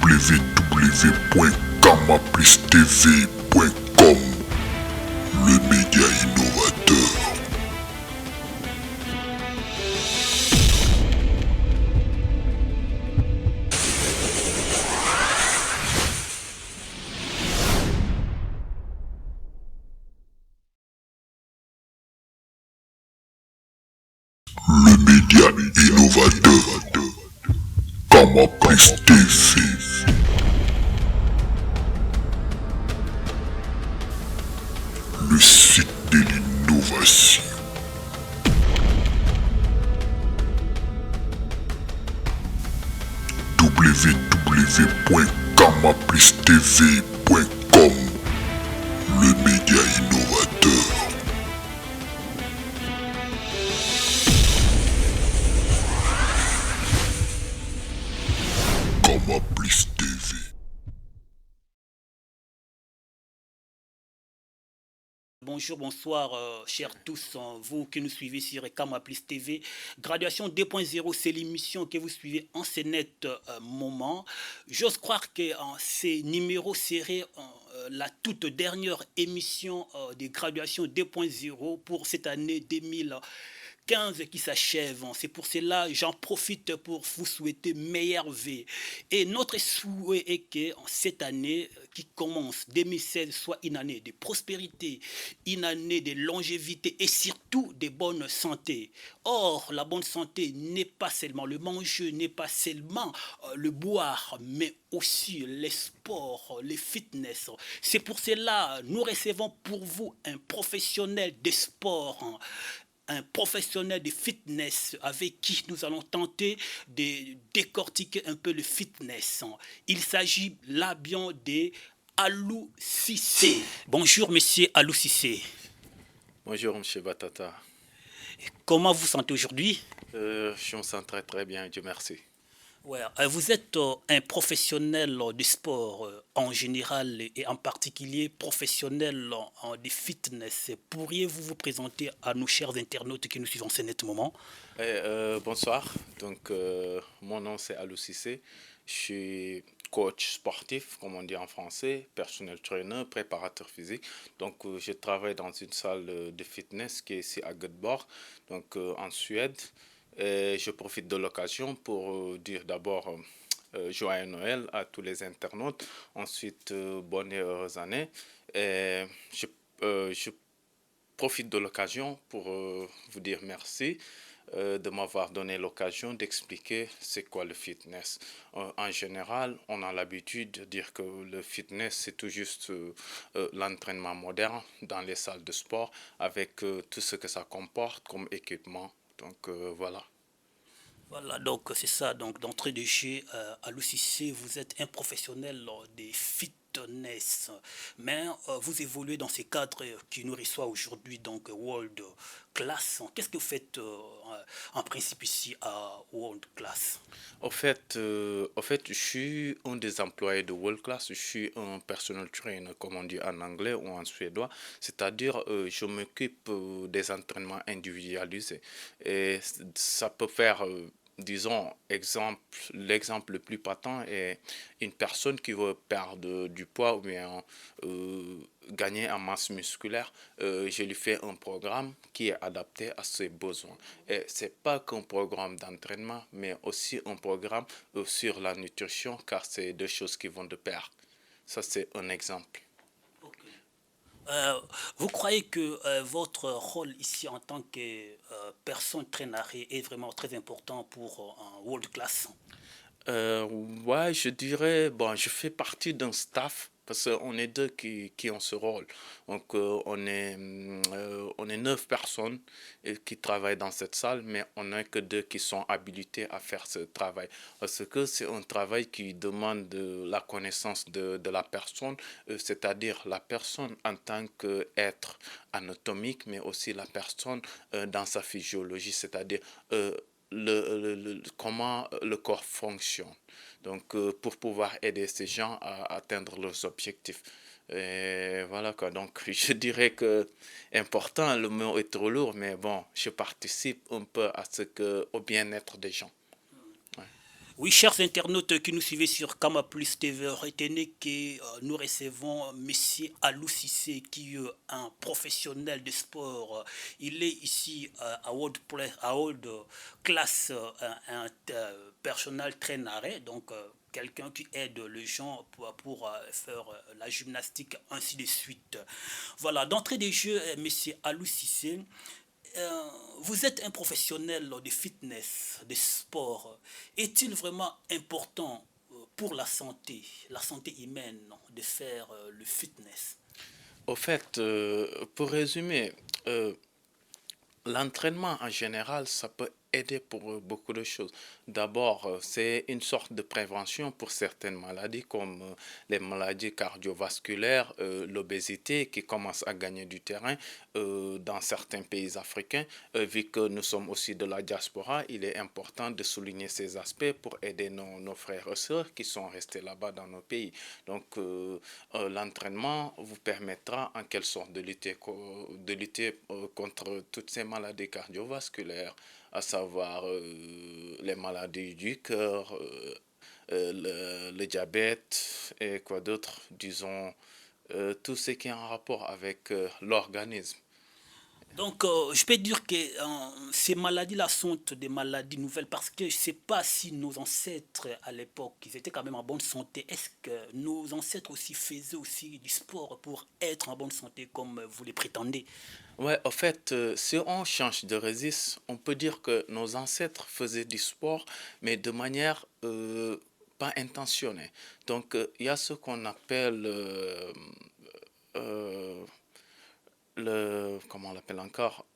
www.kamaplistv.com, le média innovateur. Le média innovateur. Kamaplist TV. Le site de l'innovation. www.kamaplistv.com, le média innovateur. Kamaplist TV. Bonjour, bonsoir, chers tous, vous qui nous suivez sur Kamaplist TV. Graduation 2.0, c'est l'émission que vous suivez en ce net moment. J'ose croire que ces numéros seraient la toute dernière émission de Graduation 2.0 pour cette année 2015 qui s'achève. C'est pour cela j'en profite pour vous souhaiter meilleure vie. Et notre souhait est que cette année qui commence, 2016, soit une année de prospérité, une année de longévité et surtout de bonne santé. Or, la bonne santé n'est pas seulement le manger, n'est pas seulement le boire, mais aussi les sports, les fitness. C'est pour cela nous recevons pour vous un professionnel des sports, un professionnel de fitness avec qui nous allons tenter de décortiquer un peu le fitness. Il s'agit là bien de Alou Cissé. Bonjour monsieur Alou Cissé. Bonjour monsieur Batata. Comment vous sentez aujourd'hui? Je me sens très très bien, Dieu merci. Ouais, vous êtes un professionnel du sport en général et en particulier professionnel de fitness. Pourriez-vous vous présenter à nos chers internautes qui nous suivent en ce net moment? Bonsoir, donc mon nom c'est Alou Cissé. Je suis coach sportif, comme on dit en français, personnel trainer, préparateur physique. Donc je travaille dans une salle de fitness qui est ici à Göteborg, donc en Suède. Et je profite de l'occasion pour dire d'abord joyeux Noël à tous les internautes. Ensuite, bonne et heureuse année. Et je profite de l'occasion pour vous dire merci de m'avoir donné l'occasion d'expliquer c'est quoi le fitness. En général, on a l'habitude de dire que le fitness, c'est tout juste l'entraînement moderne dans les salles de sport avec tout ce que ça comporte comme équipement. Donc voilà. Voilà, donc c'est ça. Donc d'entrée de jeu, Alou Cissé, vous êtes un professionnel des fitness, mais vous évoluez dans ces cadres qui nous reçoivent aujourd'hui, donc World Class. Qu'est-ce que vous faites en principe ici à World Class? Au fait, je suis un des employés de World Class. Je suis un personal trainer, comme on dit en anglais ou en suédois. C'est-à-dire, je m'occupe des entraînements individualisés. Et ça peut faire, disons, l'exemple le plus patent est une personne qui veut perdre du poids ou bien gagner en masse musculaire. Je lui fais un programme qui est adapté à ses besoins. Et ce n'est pas qu'un programme d'entraînement, mais aussi un programme sur la nutrition, car c'est deux choses qui vont de pair. Ça, c'est un exemple. Vous croyez que votre rôle ici en tant que personne traînée est vraiment très important pour un World Class? Ouais, je dirais, bon, je fais partie d'un staff parce qu'on est deux qui ont ce rôle. Donc, on est 9 personnes qui travaillent dans cette salle, mais on n'a que 2 qui sont habilités à faire ce travail. Parce que c'est un travail qui demande de la connaissance de la personne, c'est-à-dire la personne en tant qu'être anatomique, mais aussi la personne dans sa physiologie, c'est-à-dire comment le corps fonctionne. Donc, pour pouvoir aider ces gens à atteindre leurs objectifs. Et voilà quoi. Donc, je dirais que important, le mot est trop lourd, mais bon, je participe un peu au bien-être des gens. Ouais. Oui, chers internautes qui nous suivez sur Kama Plus TV, retenez que nous recevons Monsieur Alou Cissé, qui est un professionnel de sport. Il est ici à haute classe, personnel trainer, donc quelqu'un qui aide les gens pour faire la gymnastique, ainsi de suite. Voilà, d'entrée des jeux, Monsieur Alou Cissé, vous êtes un professionnel de fitness, de sport. Est-il vraiment important pour la santé humaine, de faire le fitness? Au fait, pour résumer, euh, l'entraînement en général, ça peut aider pour beaucoup de choses. D'abord, c'est une sorte de prévention pour certaines maladies comme les maladies cardiovasculaires, l'obésité qui commence à gagner du terrain dans certains pays africains. Vu que nous sommes aussi de la diaspora, il est important de souligner ces aspects pour aider nos frères et sœurs qui sont restés là-bas dans nos pays. Donc, l'entraînement vous permettra en quelque sorte de lutter contre toutes ces maladies cardiovasculaires, à savoir les maladies du cœur, le diabète et quoi d'autre, disons, tout ce qui est en rapport avec l'organisme. Donc, je peux dire que ces maladies-là sont des maladies nouvelles parce que je ne sais pas si nos ancêtres à l'époque, ils étaient quand même en bonne santé. Est-ce que nos ancêtres aussi faisaient aussi du sport pour être en bonne santé comme vous les prétendez? Ouais, en fait, si on change de registre, on peut dire que nos ancêtres faisaient du sport, mais de manière pas intentionnée. Donc, il y a ce qu'on appelle euh, comment on l'appelle encore,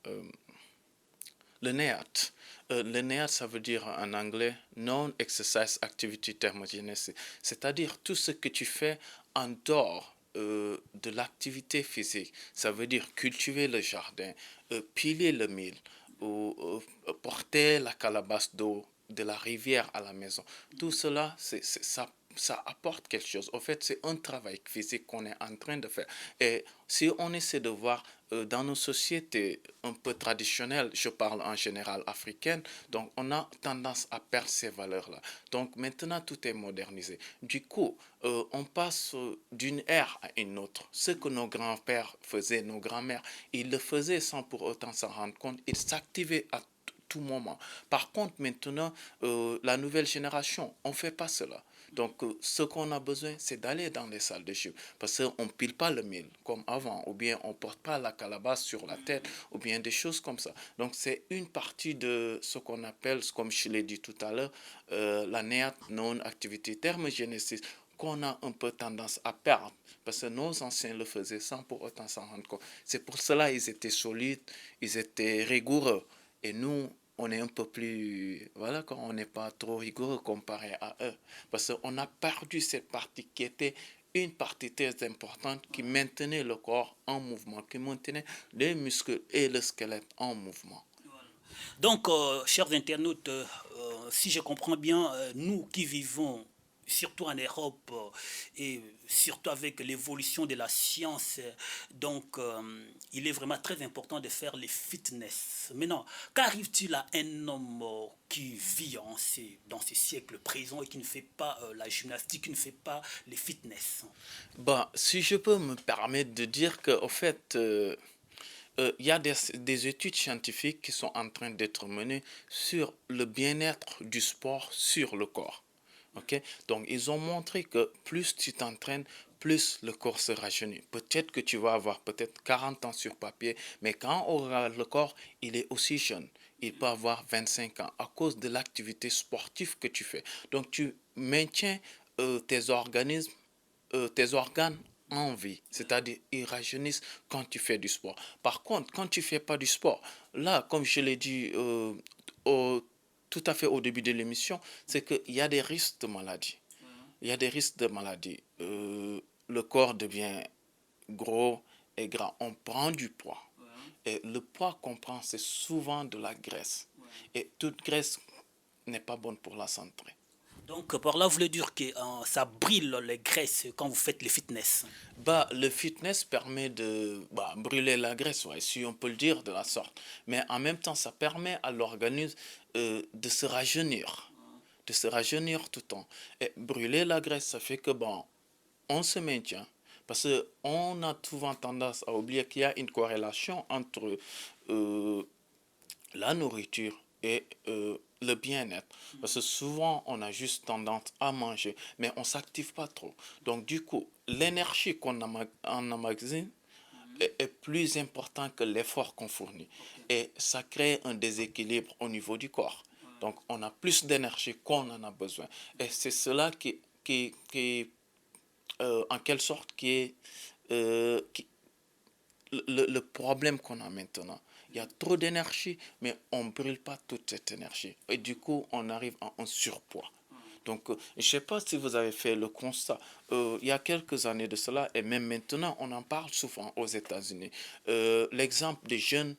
le NEAT. Le NEAT, ça veut dire en anglais Non-Exercise Activity Thermogenesis, c'est-à-dire tout ce que tu fais en dehors de l'activité physique. Ça veut dire cultiver le jardin, piler le mil, ou porter la calebasse d'eau de la rivière à la maison. Tout cela, ça apporte quelque chose. En fait, c'est un travail physique qu'on est en train de faire. Et si on essaie de voir dans nos sociétés un peu traditionnelles, je parle en général africaines, donc on a tendance à perdre ces valeurs-là. Donc maintenant, tout est modernisé. Du coup, on passe d'une ère à une autre. Ce que nos grands-pères faisaient, nos grands-mères, ils le faisaient sans pour autant s'en rendre compte. Ils s'activaient à tout moment. Par contre, maintenant, la nouvelle génération, on ne fait pas cela. Donc, ce qu'on a besoin, c'est d'aller dans les salles de gym. Parce qu'on ne pile pas le mille comme avant, ou bien on ne porte pas la calebasse sur la tête, ou bien des choses comme ça. Donc, c'est une partie de ce qu'on appelle, comme je l'ai dit tout à l'heure, la NEAT, Non-Activity Thermogenesis, qu'on a un peu tendance à perdre. Parce que nos anciens le faisaient sans pour autant s'en rendre compte. C'est pour cela qu'ils étaient solides, ils étaient rigoureux. Et nous, on est un peu plus, voilà, quand on n'est pas trop rigoureux comparé à eux. Parce qu'on a perdu cette partie qui était une partie très importante qui maintenait le corps en mouvement, qui maintenait les muscles et le squelette en mouvement. Donc, chers internautes, si je comprends bien, nous qui vivons surtout en Europe et surtout avec l'évolution de la science, donc il est vraiment très important de faire les fitness. Maintenant, qu'arrive-t-il à un homme qui vit dans ces siècles présents et qui ne fait pas la gymnastique, qui ne fait pas les fitness? Bah, si je peux me permettre de dire qu'au fait, il y a des études scientifiques qui sont en train d'être menées sur le bien-être du sport sur le corps. Ok. Donc, ils ont montré que plus tu t'entraînes, plus le corps se rajeunit. Peut-être que tu vas avoir peut-être 40 ans sur papier, mais quand on regarde le corps, il est aussi jeune. Il peut avoir 25 ans à cause de l'activité sportive que tu fais. Donc, tu maintiens tes organes en vie, c'est-à-dire ils rajeunissent quand tu fais du sport. Par contre, quand tu fais pas du sport, là, comme je l'ai dit au- tout à fait au début de l'émission, c'est qu'il y a des risques de maladie. Il y a des risques de maladie. Le corps devient gros et gras. On prend du poids. Et le poids qu'on prend, c'est souvent de la graisse. Et toute graisse n'est pas bonne pour la santé. Donc, par là, vous voulez dire que ça brille les graisses quand vous faites les fitness. Bah, le fitness permet de brûler la graisse, ouais, si on peut le dire de la sorte. Mais en même temps, ça permet à l'organisme de se rajeunir. de se rajeunir tout le temps. Et brûler la graisse, ça fait que bon, on se maintient. Parce qu'on a souvent tendance à oublier qu'il y a une corrélation entre la nourriture et le bien-être. Parce que souvent, on a juste tendance à manger, mais on ne s'active pas trop. Donc, du coup, l'énergie qu'on en emmagasine est plus important que l'effort qu'on fournit. Et ça crée un déséquilibre au niveau du corps. Donc, on a plus d'énergie qu'on en a besoin. Et c'est cela qui en quelque sorte, le problème qu'on a maintenant. Il y a trop d'énergie, mais on ne brûle pas toute cette énergie. Et du coup, on arrive à un surpoids. Donc, je ne sais pas si vous avez fait le constat. Il y a quelques années de cela, et même maintenant, on en parle souvent aux États-Unis. L'exemple des jeunes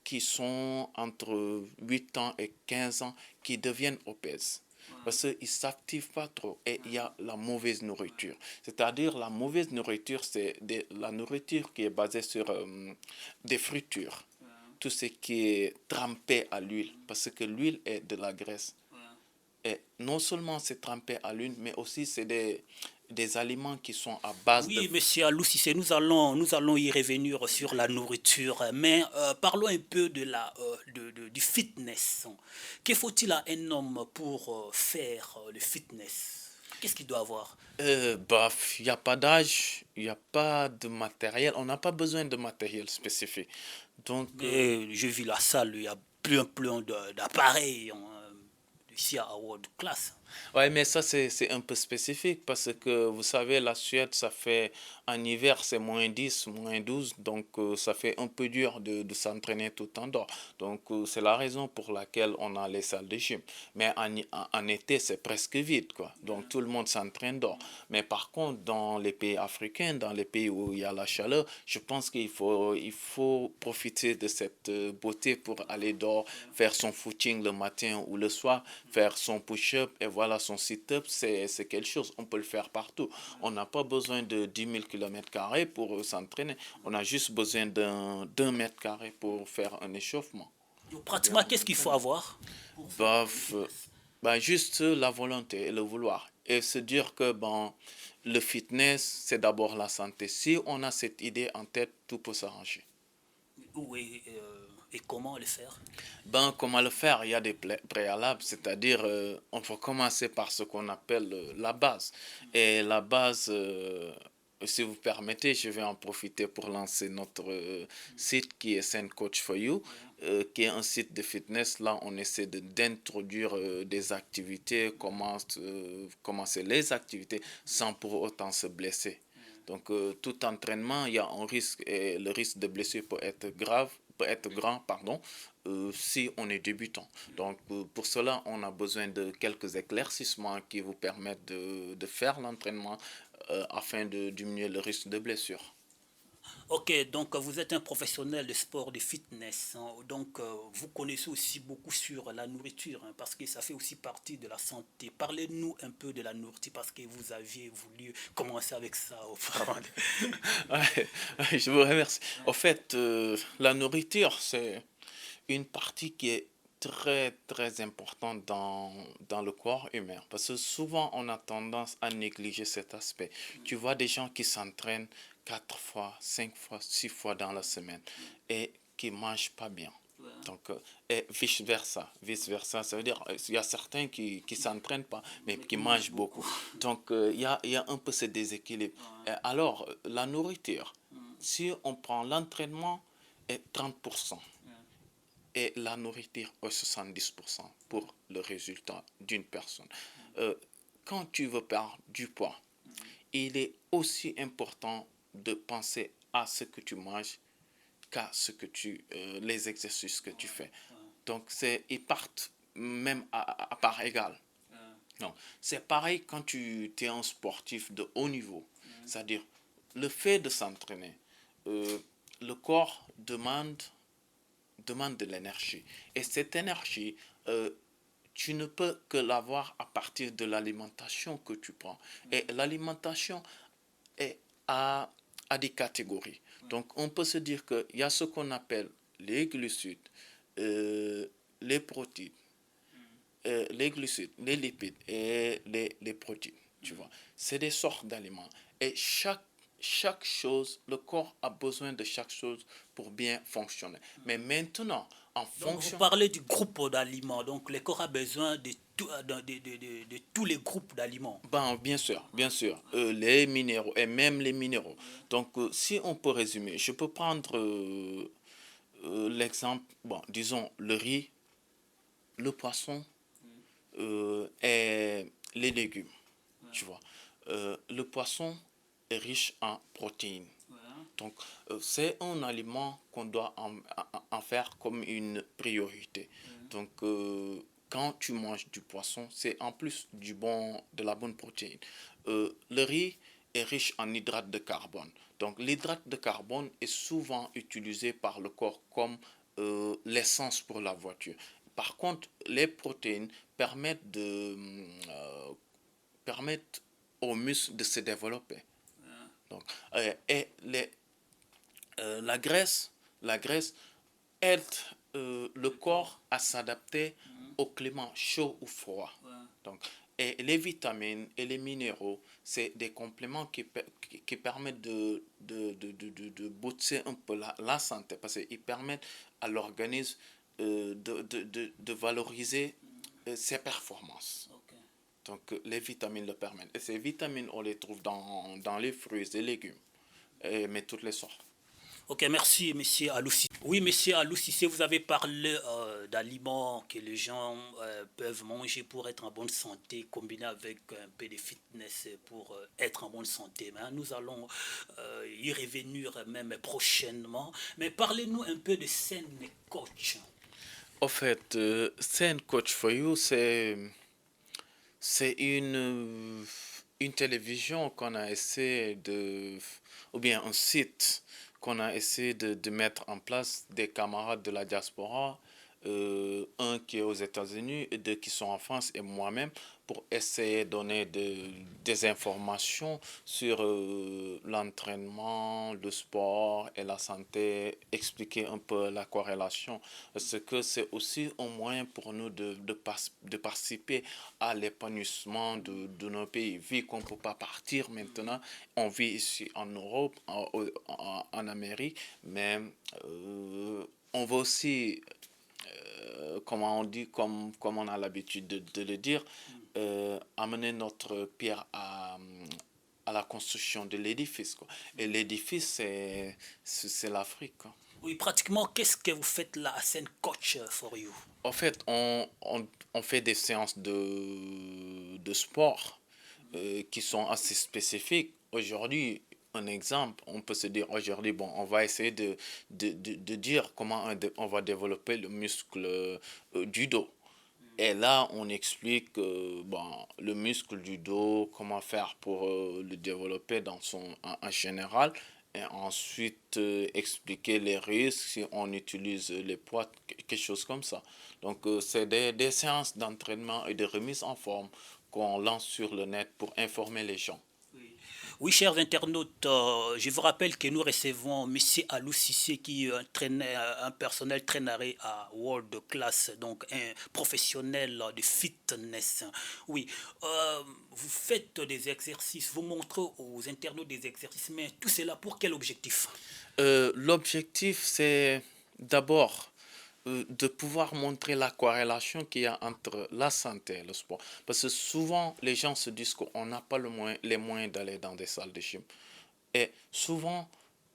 qui sont entre 8 ans et 15 ans qui deviennent obèses. Parce qu'ils ne s'activent pas trop et il y a la mauvaise nourriture. C'est-à-dire la mauvaise nourriture, c'est la nourriture qui est basée sur des fritures. Tout ce qui est trempé à l'huile, parce que l'huile est de la graisse. Et non seulement c'est trempé à l'huile, mais aussi c'est des aliments qui sont à base de... Oui, monsieur Alou Cissé, nous allons y revenir sur la nourriture, mais parlons un peu du fitness. Que faut-il à un homme pour faire le fitness? Qu'est-ce qu'il doit avoir? Il n'y a pas d'âge, il n'y a pas de matériel, on n'a pas besoin de matériel spécifique. Donc, Mais je vis la salle, il y a plein d'appareils ici à World Class. ouais, mais ça, c'est un peu spécifique parce que vous savez, la Suède, ça fait en hiver, c'est -10, -12, donc ça fait un peu dur de s'entraîner tout le temps dehors. Donc, c'est la raison pour laquelle on a les salles de gym. Mais en été, c'est presque vide, quoi. Donc, tout le monde s'entraîne dehors. Mais par contre, dans les pays africains, dans les pays où il y a la chaleur, je pense qu'il faut profiter de cette beauté pour aller dehors, faire son footing le matin ou le soir, faire son push-up et voilà son sit-up, c'est quelque chose. On peut le faire partout. On n'a pas besoin de 10 000 km² pour s'entraîner. On a juste besoin d'un mètre carré pour faire un échauffement. Pratiquement, qu'est-ce qu'il faut avoir? Bah, juste la volonté et le vouloir. Et se dire que bon, le fitness, c'est d'abord la santé. Si on a cette idée en tête, tout peut s'arranger. Oui, et comment le faire? Ben, comment le faire? Il y a des préalables, c'est-à-dire on faut commencer par ce qu'on appelle la base. Et la base, si vous permettez, je vais en profiter pour lancer notre site qui est Send Coach for You, qui est un site de fitness. Là, on essaie d'introduire des activités, commencer les activités sans pour autant se blesser. Donc, tout entraînement, il y a un risque et le risque de blessure peut être grand, pardon, si on est débutant. Donc, pour cela, on a besoin de quelques éclaircissements qui vous permettent de faire l'entraînement afin de diminuer le risque de blessure. Ok, donc vous êtes un professionnel de sport, de fitness, hein. Donc vous connaissez aussi beaucoup sur la nourriture, hein, parce que ça fait aussi partie de la santé. Parlez-nous un peu de la nourriture, parce que vous aviez voulu commencer avec ça auparavant. Ouais, je vous remercie. En fait, la nourriture, c'est une partie qui est très, très importante dans le corps humain. Parce que souvent, on a tendance à négliger cet aspect. Tu vois des gens qui s'entraînent 4 fois, 5 fois, 6 fois dans la semaine et qui ne mangent pas bien. Donc, et vice-versa. Vice-versa, ça veut dire il y a certains qui ne s'entraînent pas, mais qui mangent beaucoup. Donc, il y a un peu ce déséquilibre. Et alors, la nourriture, si on prend l'entraînement, est 30%. Et la nourriture est 70% pour le résultat d'une personne. Quand tu veux perdre du poids, il est aussi important de penser à ce que tu manges qu'à les exercices que tu fais. Donc, ils partent même à part égale. Non, c'est pareil quand tu es un sportif de haut niveau. C'est-à-dire, le fait de s'entraîner, le corps demande de l'énergie. Et cette énergie, tu ne peux que l'avoir à partir de l'alimentation que tu prends. Et l'alimentation a des catégories. Donc, on peut se dire qu'il y a ce qu'on appelle les glucides, les protéines, les glucides, les lipides et les protéines, tu vois. C'est des sortes d'aliments. Et chaque chose, le corps a besoin de chaque chose pour bien fonctionner. Mais maintenant, en Donc, vous fonction... parlez du groupe d'aliments. Donc, le corps a besoin de tous les groupes d'aliments. Ben, bien sûr, les minéraux et même les minéraux. Donc, si on peut résumer, je peux prendre l'exemple, bon, disons le riz, le poisson et les légumes, tu vois. Le poisson est riche en protéines. Donc, c'est un aliment qu'on doit en faire comme une priorité. Donc, quand tu manges du poisson, c'est en plus de la bonne protéine. Le riz est riche en hydrate de carbone. Donc, l'hydrate de carbone est souvent utilisé par le corps comme l'essence pour la voiture. Par contre, les protéines permettent aux muscles de se développer. Donc, et la graisse aide le corps à s'adapter au climat chaud ou froid. Donc, et les vitamines et les minéraux, c'est des compléments qui permettent de booster un peu la santé parce qu'ils permettent à l'organisme de valoriser ses performances. Donc, les vitamines le permettent. Et ces vitamines, on les trouve dans les fruits et légumes, mais toutes les sortes. Ok, merci, monsieur Aloussi. Oui, monsieur Aloussi, vous avez parlé d'aliments que les gens peuvent manger pour être en bonne santé, combiné avec un peu de fitness pour être en bonne santé. Mais nous allons y revenir même prochainement. Mais parlez-nous un peu de Scène Coach. En fait, Scène Coach for You, c'est une télévision qu'on a essayé ou bien un site qu'on a essayé de mettre en place des camarades de la diaspora, un qui est aux États-Unis et deux qui sont en France et moi-même, pour essayer de donner des informations sur l'entraînement, le sport et la santé, expliquer un peu la corrélation, parce que c'est aussi un moyen pour nous de participer à l'épanouissement de nos pays. Vu qu'on ne peut pas partir maintenant, on vit ici en Europe, en Amérique, mais on va aussi comment on dit, comme on a l'habitude de le dire, amener notre pierre à la construction de l'édifice, quoi. Et l'édifice, c'est l'Afrique, quoi. Oui, pratiquement, qu'est-ce que vous faites là à Scène Coach for You? En fait, on fait des séances de sport qui sont assez spécifiques. Aujourd'hui, un exemple, on peut se dire aujourd'hui, bon, on va essayer de dire comment on va développer le muscle du dos. Et là, on explique bon, le muscle du dos, comment faire pour le développer en général. Et ensuite, expliquer les risques si on utilise les poids, quelque chose comme ça. Donc, c'est des séances d'entraînement et de remise en forme qu'on lance sur le net pour informer les gens. Oui, chers internautes, je vous rappelle que nous recevons M. Alou Cissé qui est un personnel traîneur à World Class, donc un professionnel de fitness. Oui, vous faites des exercices, vous montrez aux internautes des exercices, mais tout cela pour quel objectif? L'objectif, c'est d'abord de pouvoir montrer la corrélation qu'il y a entre la santé et le sport. Parce que souvent, les gens se disent qu'on n'a pas les moyens d'aller dans des salles de gym. Et souvent,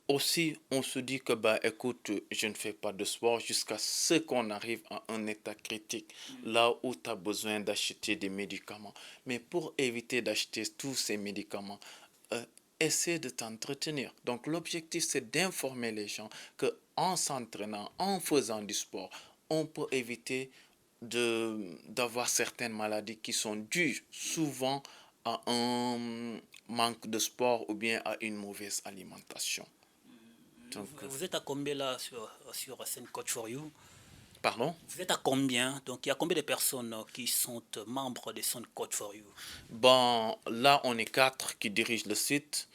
aussi, on se dit que, bah, écoute, je ne fais pas de sport jusqu'à ce qu'on arrive à un état critique, là où tu as besoin d'acheter des médicaments. Mais pour éviter d'acheter tous ces médicaments, euh, essaie de t'entretenir. Donc l'objectif, c'est d'informer les gens que en s'entraînant, en faisant du sport, on peut éviter d'avoir certaines maladies qui sont dues souvent à un manque de sport ou bien à une mauvaise alimentation. Donc, Vous êtes à combien là sur Scène Coach for You? pardon? Vous êtes à combien? Donc il y a combien de personnes qui sont membres de Scène Coach for You? Bon, là, on est quatre qui dirigent le site.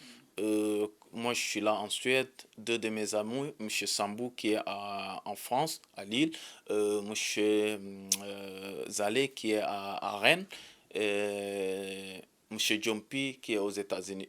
moi, je suis là en Suède. Deux de mes amis, M. Sambou qui est en France, à Lille, M. Zalé qui est à Rennes, et M. Jompi qui est aux États-Unis.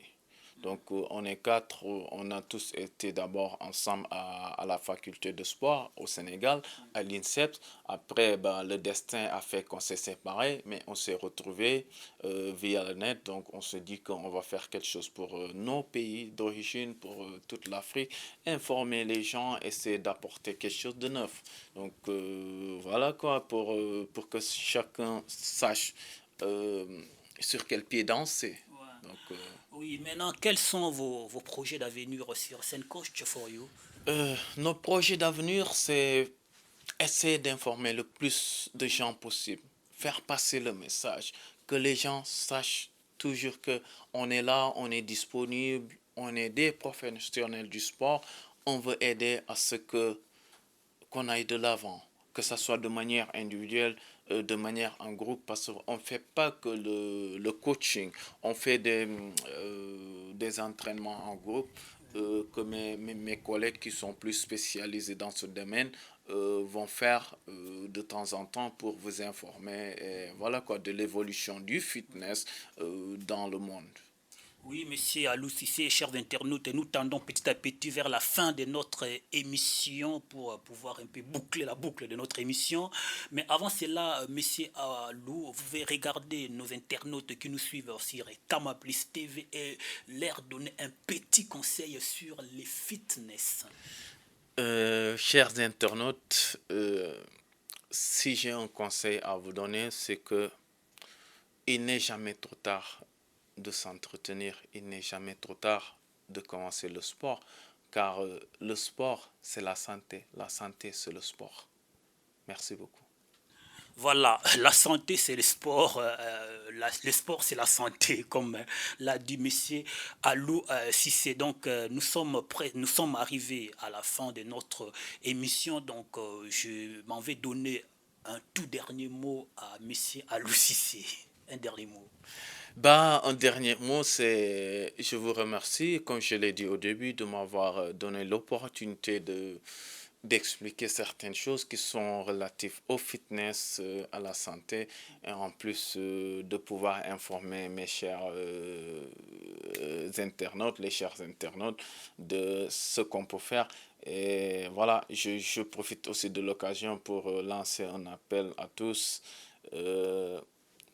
Donc, on est quatre, on a tous été d'abord ensemble à la faculté de sport au Sénégal, à l'INSEP. Après, le destin a fait qu'on s'est séparés, mais on s'est retrouvés via le net. Donc, on se dit qu'on va faire quelque chose pour nos pays d'origine, pour toute l'Afrique, informer les gens, essayer d'apporter quelque chose de neuf. Donc, voilà quoi, pour que chacun sache sur quel pied danser. Donc, oui, maintenant, quels sont vos projets d'avenir sur Scène Coach for You? Nos projets d'avenir, c'est essayer d'informer le plus de gens possible, faire passer le message, que les gens sachent toujours qu'on est là, on est disponible, on est des professionnels du sport, on veut aider à ce qu'on aille de l'avant, que ce soit de manière individuelle, de manière en groupe, parce qu'on ne fait pas que le coaching, on fait des entraînements en groupe, que mes collègues qui sont plus spécialisés dans ce domaine vont faire de temps en temps pour vous informer et voilà quoi, de l'évolution du fitness dans le monde. Oui, monsieur Alou Cissé, chers internautes, nous tendons petit à petit vers la fin de notre émission pour pouvoir un peu boucler la boucle de notre émission. Mais avant cela, monsieur Alou, vous pouvez regarder nos internautes qui nous suivent sur Kamaplis TV et leur donner un petit conseil sur les fitness. Chers internautes, si j'ai un conseil à vous donner, c'est que il n'est jamais trop tard de s'entretenir, il n'est jamais trop tard de commencer le sport, car le sport, c'est la santé, c'est le sport. Merci beaucoup. Voilà, la santé c'est le sport, le sport c'est la santé, comme l'a dit monsieur Alou Cissé. Donc nous sommes arrivés à la fin de notre émission, donc je m'en vais donner un tout dernier mot à monsieur Alou Cissé. Un dernier mot. Un dernier mot, c'est je vous remercie, comme je l'ai dit au début, de m'avoir donné l'opportunité d'expliquer certaines choses qui sont relatives au fitness, à la santé, et en plus de pouvoir informer mes chers internautes, les chers internautes, de ce qu'on peut faire. Et voilà, je profite aussi de l'occasion pour lancer un appel à tous.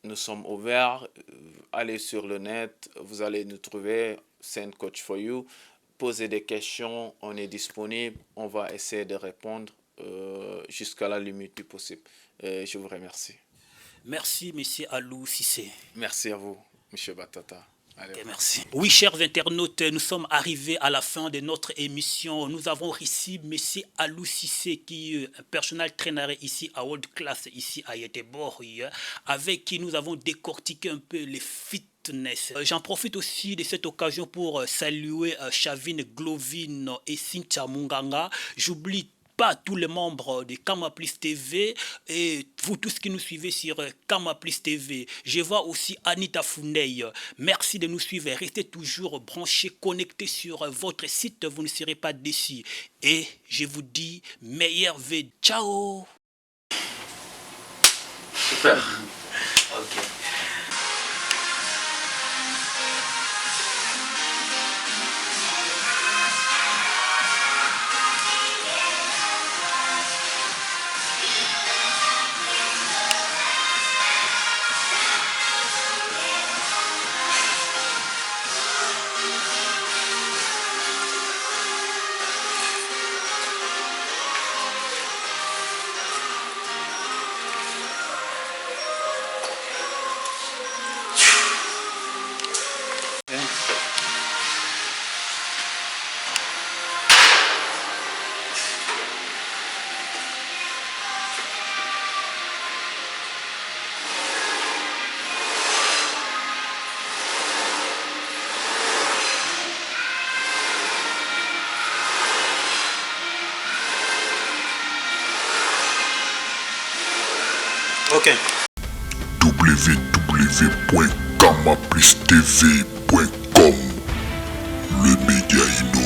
Nous sommes ouverts, allez sur le net, vous allez nous trouver, Scène Coach for You, posez des questions, on est disponible, on va essayer de répondre jusqu'à la limite du possible. Je vous remercie. Merci, monsieur Alou Cissé. Merci à vous, monsieur Batata. Allez, okay, merci. Oui, chers internautes, nous sommes arrivés à la fin de notre émission. Nous avons ici M. Alou Cissé, qui est un personnel trainer ici à World Class, ici à Yetebor, avec qui nous avons décortiqué un peu les fitness. J'en profite aussi de cette occasion pour saluer Chavine Glovin et Cynthia Munganga. J'oublie pas tous les membres de Kamaplis TV et vous tous qui nous suivez sur Kamaplis TV. Je vois aussi Anita Founey. Merci de nous suivre. Restez toujours branchés, connectés sur votre site. Vous ne serez pas déçus. Et je vous dis meilleur vœu. Ciao. Super. Ok. Ok. www.kamaplistv.com, le média Innovation.